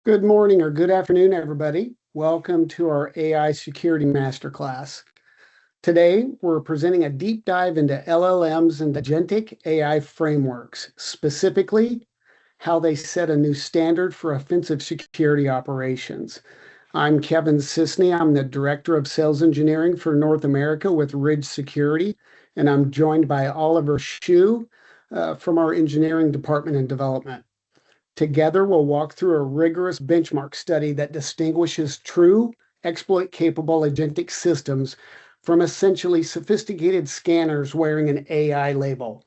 Good morning or good afternoon, everybody. Welcome to our AI Security Masterclass. Today, we're presenting a deep dive into LLMs and agentic AI frameworks, specifically how they set a new standard for offensive security operations. I'm Kevin Sisney. I'm the Director of Sales Engineering for North America with Ridge Security, and I'm joined by Oliver Shu from our Engineering Department and Development. Together, we'll walk through a rigorous benchmark study that distinguishes true exploit-capable agentic systems from essentially sophisticated scanners wearing an AI label.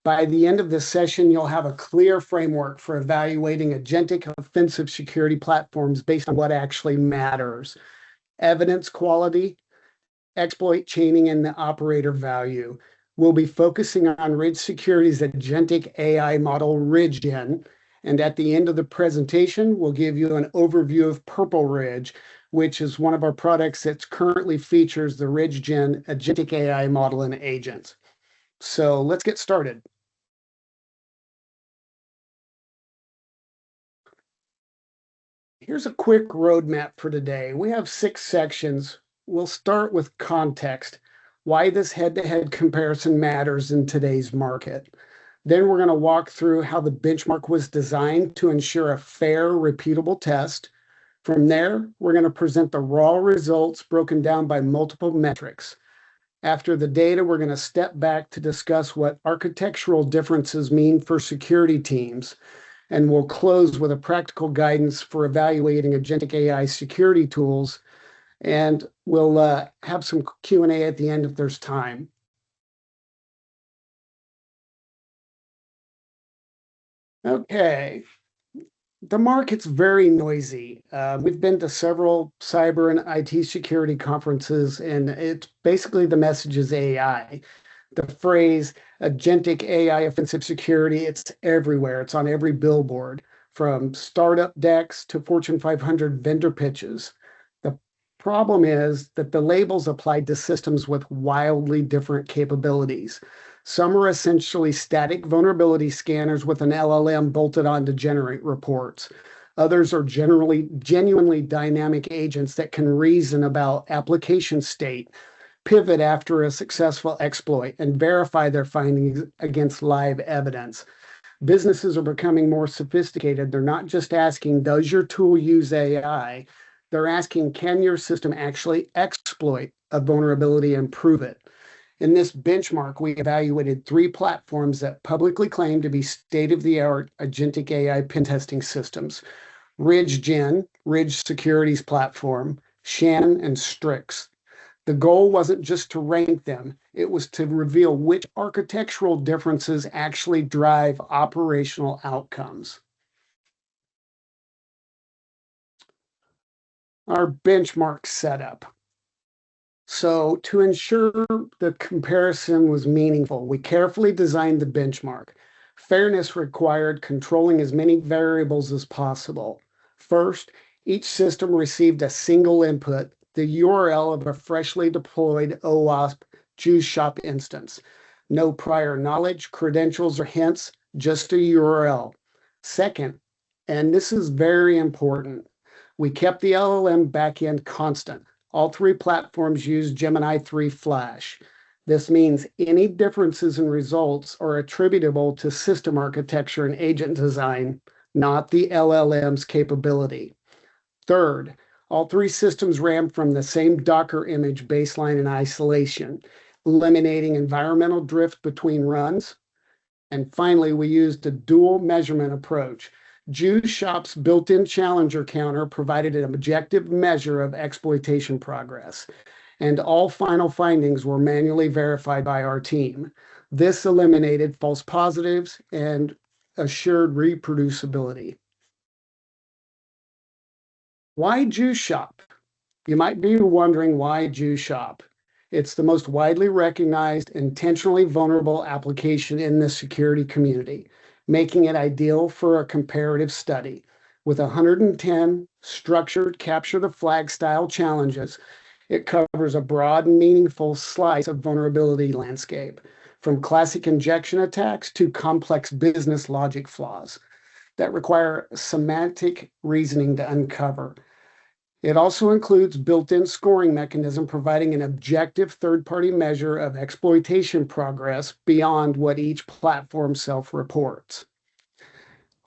By the end of this session, you'll have a clear framework for evaluating agentic offensive security platforms based on what actually matters: evidence quality, exploit chaining, and the operator value. We'll be focusing on Ridge Security's agentic AI model, RidgeGen, and at the end of the presentation, we'll give you an overview of Purple Ridge, which is one of our products that currently features the RidgeGen agentic AI model and agents. So let's get started. Here's a quick roadmap for today. We have 6 sections. We'll start with context, why this head-to-head comparison matters in today's market. Then we're going to walk through how the benchmark was designed to ensure a fair, repeatable test. From there, we're going to present the raw results broken down by multiple metrics. After the data, we're going to step back to discuss what architectural differences mean for security teams. And we'll close with a practical guidance for evaluating agentic AI security tools. And we'll have some Q&A at the end if there's time. Okay. The market's very noisy. We've been to several cyber and IT security conferences, and it's basically the message is AI. The phrase agentic AI offensive security, it's everywhere. It's on every billboard, from startup decks to Fortune 500 vendor pitches. The problem is that the labels applied to systems with wildly different capabilities. Some are essentially static vulnerability scanners with an LLM bolted on to generate reports. Others are genuinely dynamic agents that can reason about application state, pivot after a successful exploit, and verify their findings against live evidence. Businesses are becoming more sophisticated. They're not just asking, does your tool use AI? They're asking, can your system actually exploit a vulnerability and prove it? In this benchmark, we evaluated 3 platforms that publicly claim to be state-of-the-art agentic AI pen testing systems: RidgeGen, Ridge Security's platform, Shannon, and Strix. The goal wasn't just to rank them, it was to reveal which architectural differences actually drive operational outcomes. Our benchmark setup. So to ensure the comparison was meaningful, we carefully designed the benchmark. Fairness required controlling as many variables as possible. First, each system received a single input, the URL of a freshly deployed OWASP Juice Shop instance. No prior knowledge, credentials, or hints, just a URL. Second, and this is very important, we kept the LLM backend constant. All 3 platforms use Gemini 3 Flash. This means any differences in results are attributable to system architecture and agent design, not the LLM's capability. Third, all 3 systems ran from the same Docker image baseline and isolation, eliminating environmental drift between runs. And finally, we used a dual measurement approach. Juice Shop's built-in challenger counter provided an objective measure of exploitation progress, and all final findings were manually verified by our team. This eliminated false positives and assured reproducibility. Why Juice Shop? You might be wondering why Juice Shop. It's the most widely recognized, intentionally vulnerable application in the security community, making it ideal for a comparative study. With 110 structured capture the flag style challenges, it covers a broad and meaningful slice of vulnerability landscape, from classic injection attacks to complex business logic flaws. that require semantic reasoning to uncover. It also includes built-in scoring mechanism providing an objective third-party measure of exploitation progress beyond what each platform self-reports.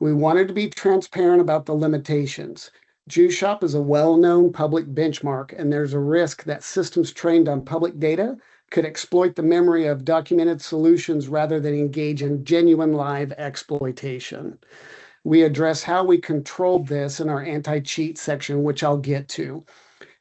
We wanted to be transparent about the limitations. JewShop is a well-known public benchmark, and there's a risk that systems trained on public data could exploit the memory of documented solutions rather than engage in genuine live exploitation. We address how we controlled this in our anti-cheat section, which I'll get to.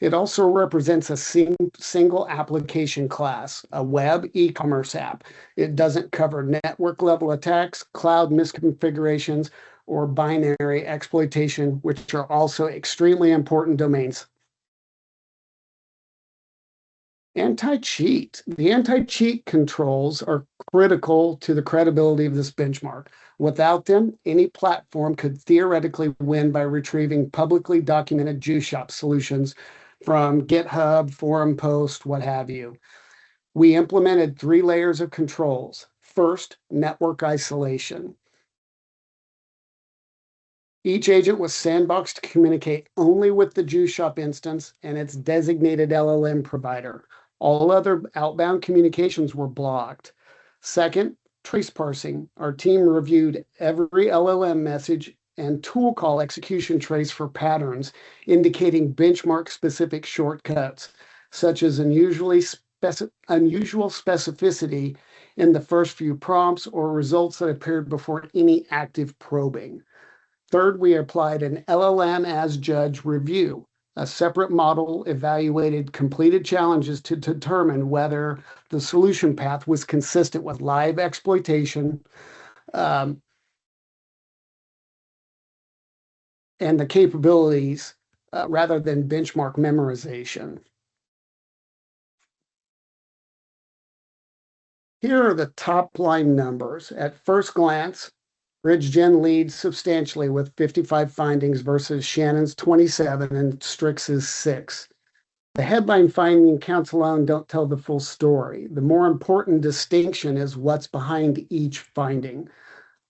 It also represents a single application class, a web e-commerce app. It doesn't cover network level attacks, cloud misconfigurations, or binary exploitation, which are also extremely important domains. Anti-cheat. The anti-cheat controls are critical to the credibility of this benchmark. Without them, any platform could theoretically win by retrieving publicly documented JewShop solutions from GitHub, forum posts, what have you. We implemented 3 layers of controls. First, network isolation. Each agent was sandboxed to communicate only with the JewShop instance and its designated LLM provider. All other outbound communications were blocked. Second, trace parsing. Our team reviewed every LLM message and tool call execution trace for patterns, indicating benchmark-specific shortcuts, such as unusual specificity in the first few prompts or results that appeared before any active probing. Third, we applied an LLM as judge review. A separate model evaluated completed challenges to determine whether the solution path was consistent with live exploitation and the capabilities rather than benchmark memorization. Here are the top line numbers. At first glance, RidgeGen leads substantially with 55 findings versus Shannon's 27 and Strix's 6. The headline finding counts alone don't tell the full story. The more important distinction is what's behind each finding.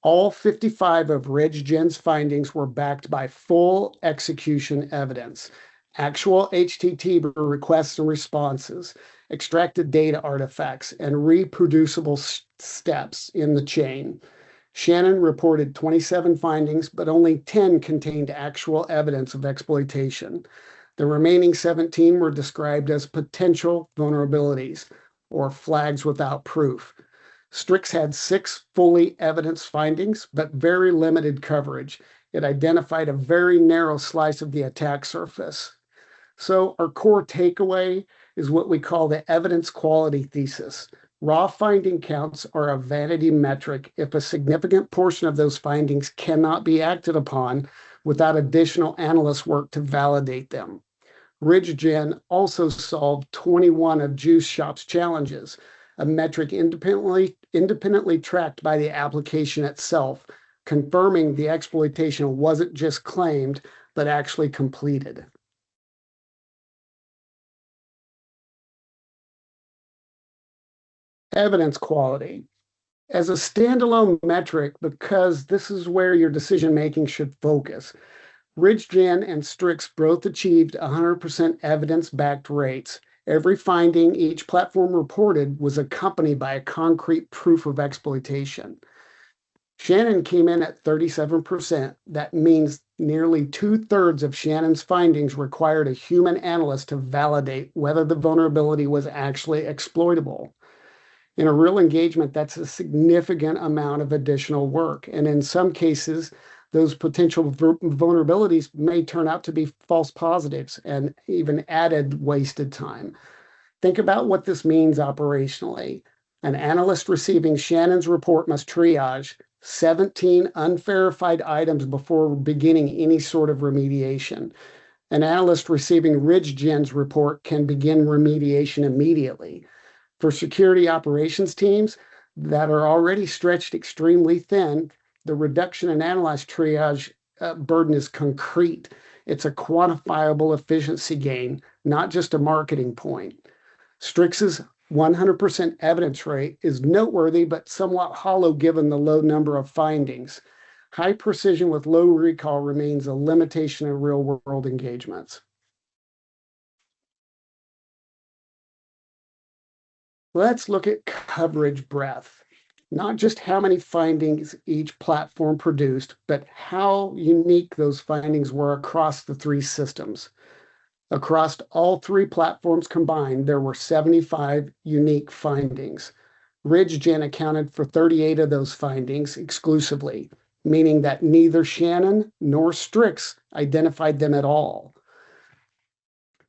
All 55 of RidgeGen's findings were backed by full execution evidence, actual HTTP requests and responses, extracted data artifacts, and reproducible steps in the chain. Shannon reported 27 findings, but only 10 contained actual evidence of exploitation. The remaining 17 were described as potential vulnerabilities or flags without proof. Strix had 6 fully evidence findings, but very limited coverage. It identified a very narrow slice of the attack surface. So our core takeaway is what we call the evidence quality thesis. Raw finding counts are a vanity metric if a significant portion of those findings cannot be acted upon without additional analyst work to validate them. RidgeGen also solved 21 of JewShop's challenges, a metric independently tracked by the application itself, confirming the exploitation wasn't just claimed, but actually completed. Evidence quality. As a standalone metric, because this is where your decision-making should focus, RidgeGen and Strix both achieved 100% evidence-backed rates. Every finding each platform reported was accompanied by a concrete proof of exploitation. Shannon came in at 37%. That means nearly 2/3 of Shannon's findings required a human analyst to validate whether the vulnerability was actually exploitable. In a real engagement, that's a significant amount of additional work. And in some cases, those potential vulnerabilities may turn out to be false positives and even added wasted time. Think about what this means operationally. An analyst receiving Shannon's report must triage 17 unverified items before beginning any sort of remediation. An analyst receiving RidgeGen's report can begin remediation immediately. For security operations teams that are already stretched extremely thin, the reduction in analyst triage burden is concrete. It's a quantifiable efficiency gain, not just a marketing point. Strix's 100% evidence rate is noteworthy, but somewhat hollow given the low number of findings. High precision with low recall remains a limitation in real-world engagements. Let's look at coverage breadth. Not just how many findings each platform produced, but how unique those findings were across the three systems. Across all three platforms combined, there were 75 unique findings. RidgeGen accounted for 38 of those findings exclusively, meaning that neither Shannon nor Strix identified them at all.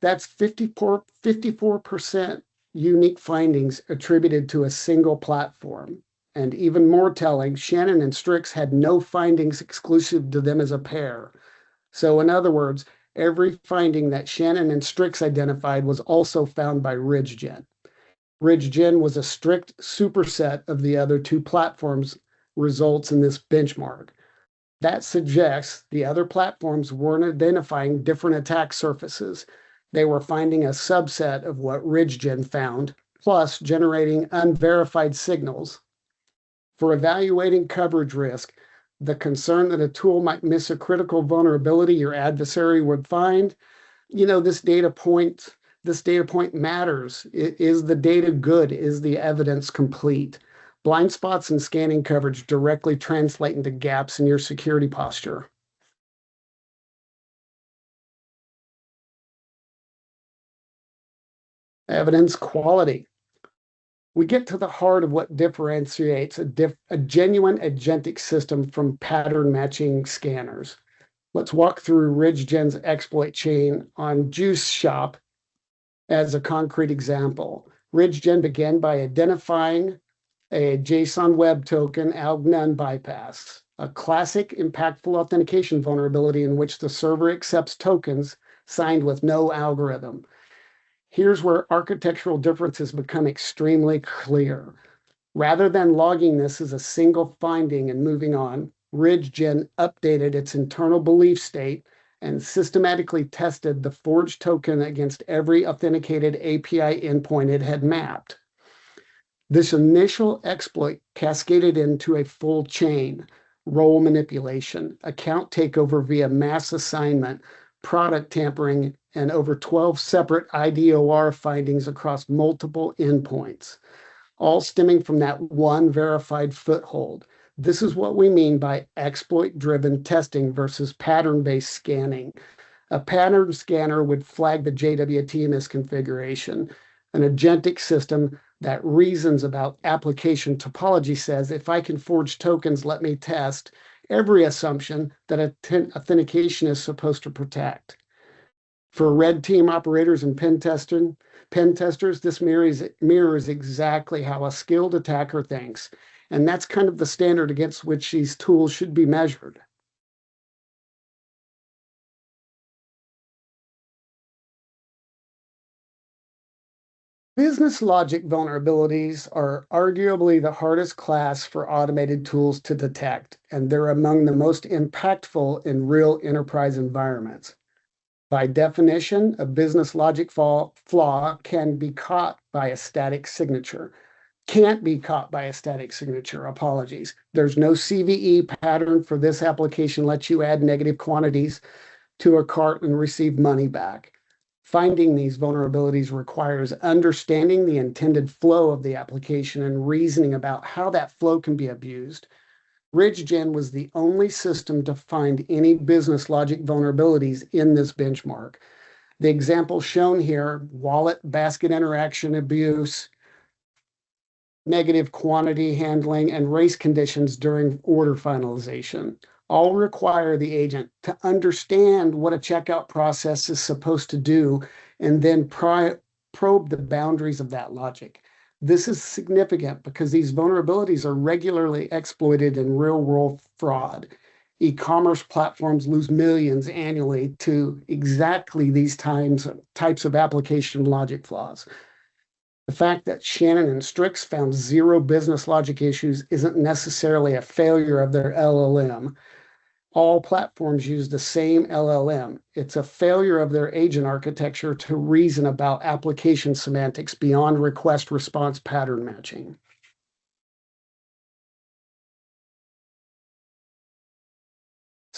That's 54% unique findings attributed to a single platform. And even more telling, Shannon and Strix had no findings exclusive to them as a pair. So in other words, every finding that Shannon and Strix identified was also found by RidgeGen. RidgeGen was a strict superset of the other two platforms' results in this benchmark. That suggests the other platforms weren't identifying different attack surfaces. They were finding a subset of what RidgeGen found, plus generating unverified signals. For evaluating coverage risk, the concern that a tool might miss a critical vulnerability your adversary would find, this data point matters. Is the data good? Is the evidence complete? Blind spots in scanning coverage directly translate into gaps in your security posture. Evidence quality. We get to the heart of what differentiates a genuine agentic system from pattern matching scanners. Let's walk through RidgeGen's exploit chain on Juice Shop as a concrete example. RidgeGen began by identifying a JSON web token ALG-none bypass, a classic impactful authentication vulnerability in which the server accepts tokens signed with no algorithm. Here's where architectural differences become extremely clear. Rather than logging this as a single finding and moving on, RidgeGen updated its internal belief state and systematically tested the forged token against every authenticated API endpoint it had mapped. This initial exploit cascaded into a full chain: role manipulation, account takeover via mass assignment, product tampering, and over 12 separate IDOR findings across multiple endpoints, all stemming from that one verified foothold. This is what we mean by exploit-driven testing versus pattern-based scanning. A pattern scanner would flag the JWT misconfiguration. An agentic system that reasons about application topology says, if I can forge tokens, let me test every assumption that authentication is supposed to protect. For red team operators and pen testers, this mirrors exactly how a skilled attacker thinks. And that's kind of the standard against which these tools should be measured. Business logic vulnerabilities are arguably the hardest class for automated tools to detect, and they're among the most impactful in real enterprise environments. By definition, a business logic flaw can be caught by a static signature. Can't be caught by a static signature, apologies. There's no CVE pattern for this application lets you add negative quantities to a cart and receive money back. Finding these vulnerabilities requires understanding the intended flow of the application and reasoning about how that flow can be abused. RidgeGen was the only system to find any business logic vulnerabilities in this benchmark. The examples shown here, wallet basket interaction abuse, negative quantity handling, and race conditions during order finalization, all require the agent to understand what a checkout process is supposed to do and then probe the boundaries of that logic. This is significant because these vulnerabilities are regularly exploited in real-world fraud. E-commerce platforms lose millions annually to exactly these types of application logic flaws. The fact that Shannon and Strix found zero business logic issues isn't necessarily a failure of their LLM. All platforms use the same LLM. It's a failure of their agent architecture to reason about application semantics beyond request response pattern matching.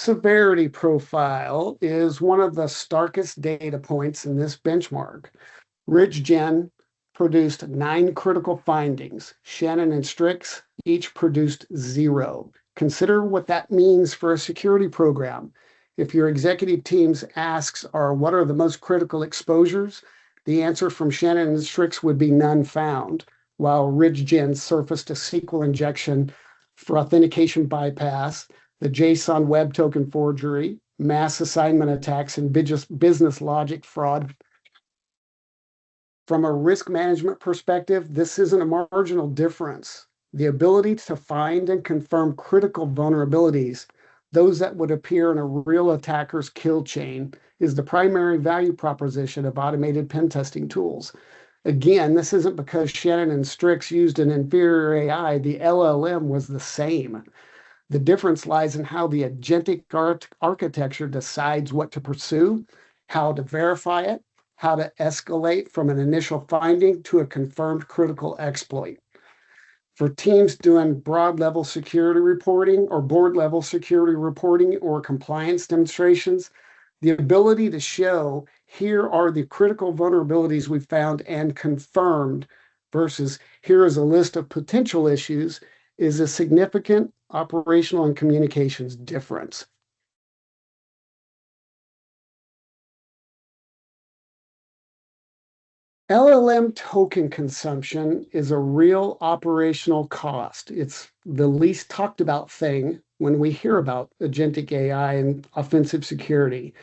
severity profile is one of the starkest data points in this benchmark. RidgeGen produced 9 critical findings. Shannon and Strix each produced 0. Consider what that means for a security program. If your executive team's asks are what are the most critical exposures, the answer from Shannon and Strix would be none found, while RidgeGen surfaced a SQL injection for authentication bypass, the JSON web token forgery, mass assignment attacks, and business logic fraud. From a risk management perspective, this isn't a marginal difference. The ability to find and confirm critical vulnerabilities, those that would appear in a real attacker's kill chain, is the primary value proposition of automated pen testing tools. Again, this isn't because Shannon and Strix used an inferior AI. The LLM was the same. The difference lies in how the agentic architecture decides what to pursue, how to verify it, how to escalate from an initial finding to a confirmed critical exploit. For teams doing broad level security reporting or board level security reporting or compliance demonstrations, the ability to show here are the critical vulnerabilities we found and confirmed versus here is a list of potential issues is a significant operational and communications difference. LLM token consumption is a real operational cost. It's the least talked about thing when we hear about agentic AI and offensive security,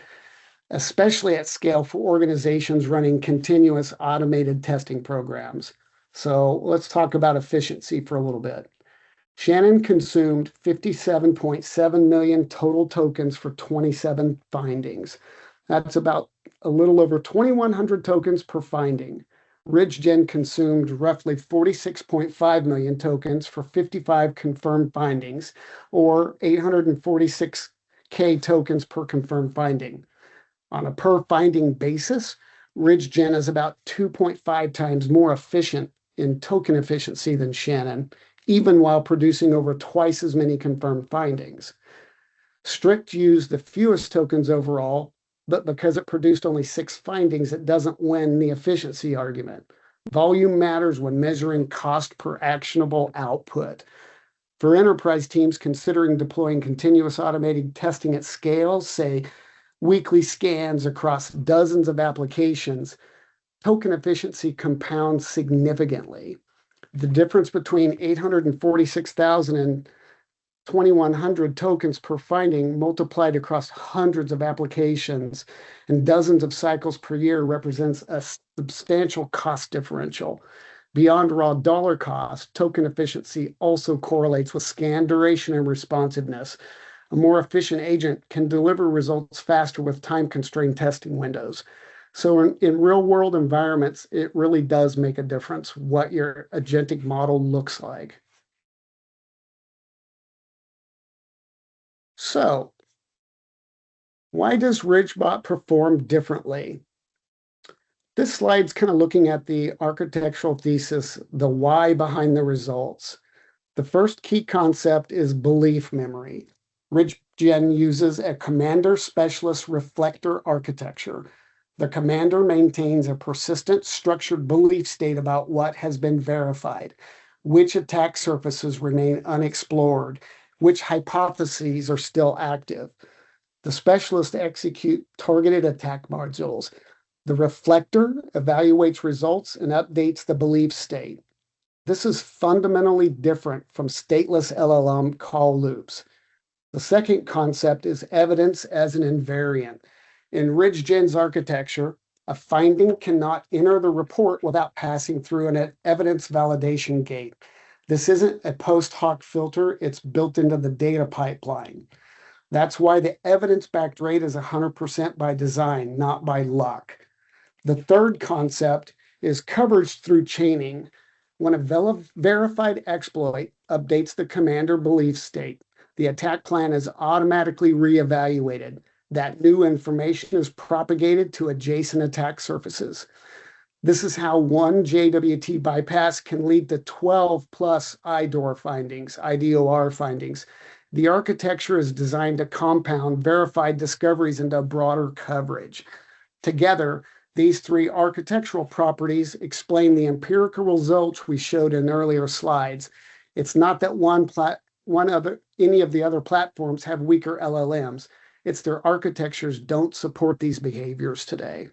especially at scale for organizations running continuous automated testing programs. So let's talk about efficiency for a little bit. Shannon consumed 57.7 million total tokens for 27 findings. That's about a little over 2,100 tokens per finding. RidgeGen consumed roughly 46.5 million tokens for 55 confirmed findings, or 846K tokens per confirmed finding. On a per finding basis, RidgeGen is about 2.5 times more efficient in token efficiency than Shannon, even while producing over twice as many confirmed findings. Strict used the fewest tokens overall, but because it produced only 6 findings, it doesn't win the efficiency argument. Volume matters when measuring cost per actionable output. For enterprise teams considering deploying continuous automated testing at scale, say weekly scans across dozens of applications, token efficiency compounds significantly. The difference between 846,000 and 2,100 tokens per finding multiplied across hundreds of applications and dozens of cycles per year represents a substantial cost differential. Beyond raw dollar cost, token efficiency also correlates with scan duration and responsiveness. A more efficient agent can deliver results faster with time-constrained testing windows. So in real-world environments, it really does make a difference what your agentic model looks like. So why does RidgeBot perform differently? This slide's kind of looking at the architectural thesis, the why behind the results. The first key concept is belief memory. RidgeGen uses a commander specialist reflector architecture. The commander maintains a persistent structured belief state about what has been verified, which attack surfaces remain unexplored, which hypotheses are still active. The specialists execute targeted attack modules. The reflector evaluates results and updates the belief state. This is fundamentally different from stateless LLM call loops. The second concept is evidence as an invariant. In RidgeGen's architecture, a finding cannot enter the report without passing through an evidence validation gate. This isn't a post hoc filter, it's built into the data pipeline. That's why the evidence-backed rate is 100% by design, not by luck. The third concept is coverage through chaining. When a verified exploit updates the commander belief state, the attack plan is automatically reevaluated. That new information is propagated to adjacent attack surfaces. This is how one JWT bypass can lead to 12 plus IDOR findings, The architecture is designed to compound verified discoveries into broader coverage. Together, these three architectural properties explain the empirical results we showed in earlier slides. It's not that any of the other platforms have weaker LLMs. It's their architectures don't support these behaviors today.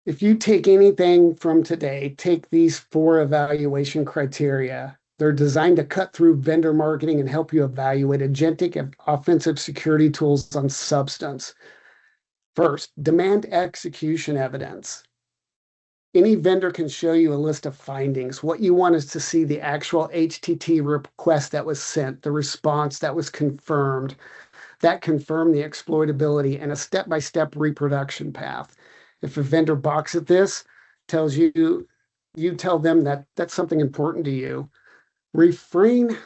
If you take anything from today, take these 4 evaluation criteria. They're designed to cut through vendor marketing and help you evaluate agentic and offensive security tools on substance. First, demand execution evidence. Any vendor can show you a list of findings. What you want is to see the actual HTTP request that was sent, the response that was confirmed, that confirmed the exploitability, and a step-by-step reproduction path. If a vendor balks at this, tells you, you tell them that that's something important to you. Refrain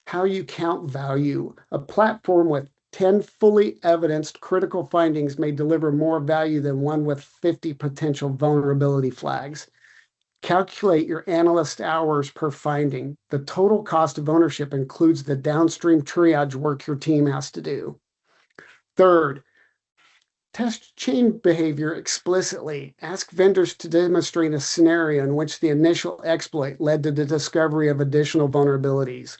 how you count value. A platform with 10 fully evidenced critical findings may deliver more value than one with 50 potential vulnerability flags. Calculate your analyst hours per finding. The total cost of ownership includes the downstream triage work your team has to do. Third, test chain behavior explicitly. Ask vendors to demonstrate a scenario in which the initial exploit led to the discovery of additional vulnerabilities.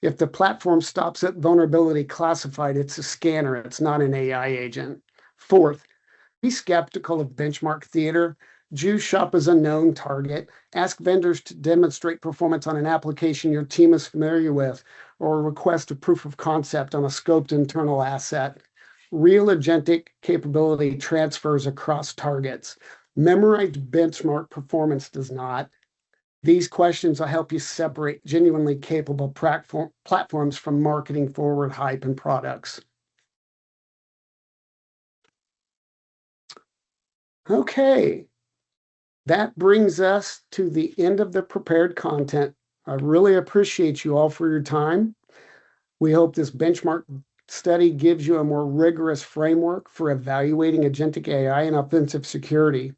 If the platform stops at vulnerability classified, it's a scanner, it's not an AI agent. Fourth, be skeptical of benchmark theater. Jews shop as a known target. Ask vendors to demonstrate performance on an application your team is familiar with, or request a proof of concept on a scoped internal asset. Real agentic capability transfers across targets. Memorized benchmark performance does not. These questions will help you separate genuinely capable platforms from marketing forward hype and products. Okay, that brings us to the end of the prepared content. I really appreciate you all for your time. We hope this benchmark study gives you a more rigorous framework for evaluating agentic AI and offensive security.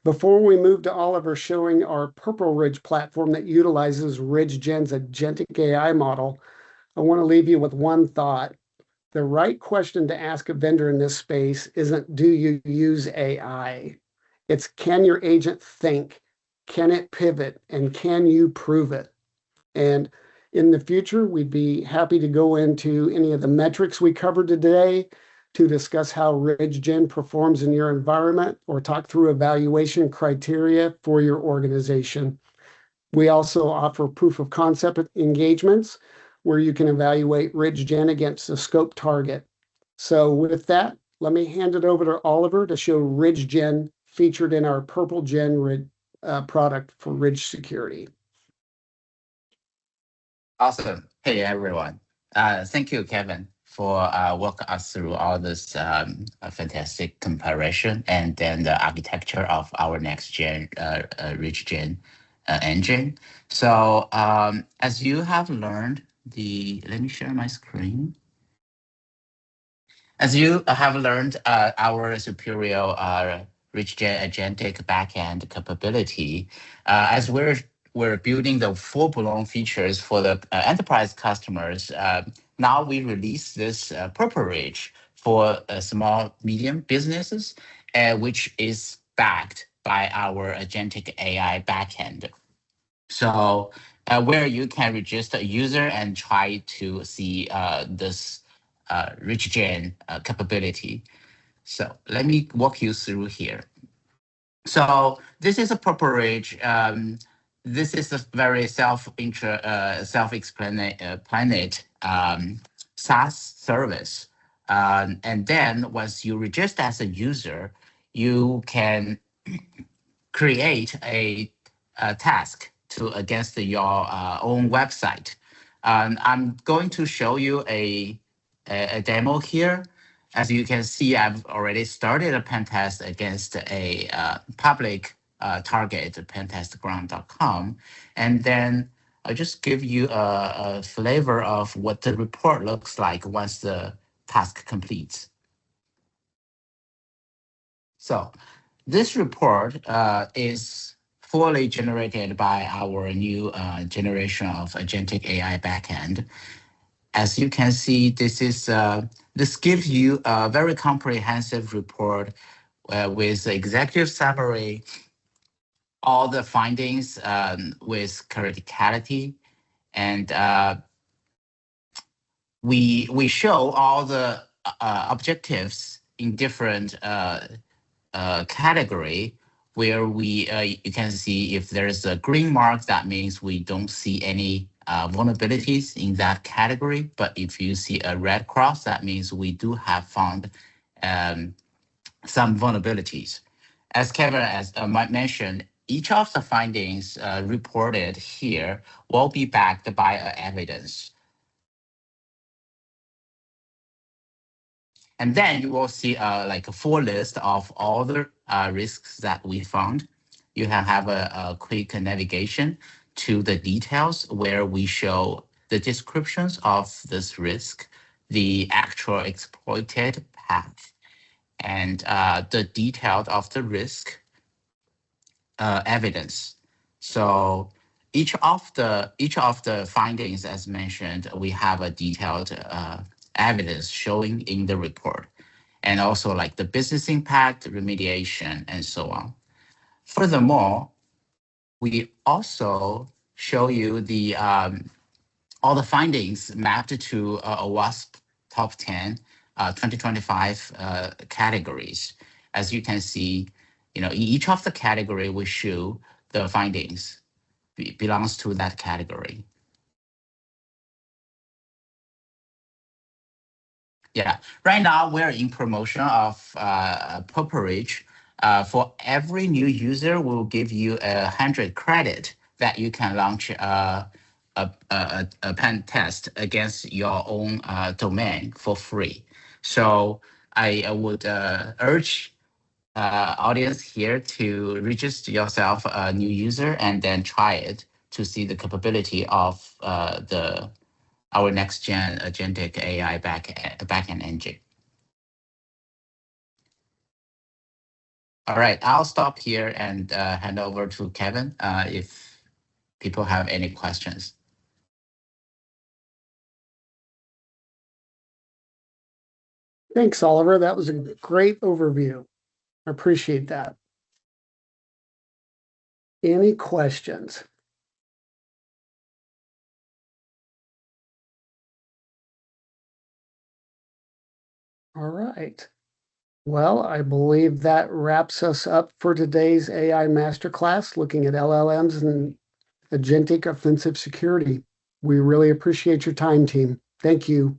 Before we move to Oliver showing our Purple Ridge platform that utilizes RidgeGen's agentic AI model, I want to leave you with one thought. The right question to ask a vendor in this space isn't, do you use AI? It's, can your agent think? Can it pivot? And can you prove it? And in the future, we'd be happy to go into any of the metrics we covered today to discuss how RidgeGen performs in your environment or talk through evaluation criteria for your organization. We also offer proof of concept engagements where you can evaluate RidgeGen against a scope target. So with that, let me hand it over to Oliver to show RidgeGen featured in our Purple Gen product for Ridge Security. Awesome. Hey, everyone. Thank you, Kevin, for walking us through all this fantastic comparison and then the architecture of our next gen RidgeGen engine. So as you have learned, let me share my screen. As you have learned, our superior RidgeGen agentic backend capability, as we're building the full-blown features for the enterprise customers. Now we release this Purple Ridge for small, medium businesses, which is backed by our agentic AI backend. So where you can register a user and try to see this RidgeGen capability. So let me walk you through here. So this is a Purple Ridge. This is a very self-explanatory SaaS service. And then once you register as a user, you can create a task against your own website. I'm going to show you a demo here. As you can see, I've already started a pen test against a public target, pentestground.com. And then I'll just give you a flavor of what the report looks like once the task completes. So this report is fully generated by our new generation of agentic AI backend. As you can see, this gives you a very comprehensive report with executive summary, all the findings with criticality, and we show all the objectives in different category where you can see if there's a green mark, that means we don't see any vulnerabilities in that category. But if you see a red cross, that means we do have found um, some vulnerabilities. As Kevin has mentioned, each of the findings reported here will be backed by evidence. And then you will see like a full list of all the risks that we found. You have a quick navigation to the details where we show the descriptions of this risk, the actual exploited path, and the details of the risk evidence. So each of the findings, as mentioned, we have a detailed evidence showing in the report, and also like the business impact, remediation, and so on. Furthermore, we also show you the all the findings mapped to a WASP top 10 2025 categories. As you can see, in each of the category we show the findings belongs to that category. Yeah, right now we're in promotion of Purple. For every new user, we'll give you 100 credit that you can launch a pen test against your own domain for free. So I would urge audience here to register yourself a new user and then try it to see the capability of the our next gen agentic AI backend engine. All right, I'll stop here and hand over to Kevin if people have any questions. Thanks, Oliver. That was a great overview. I appreciate that. Any questions? All right. Well, I believe that wraps us up for today's AI Masterclass, looking at LLMs and agentic offensive security. We really appreciate your time, team. Thank you.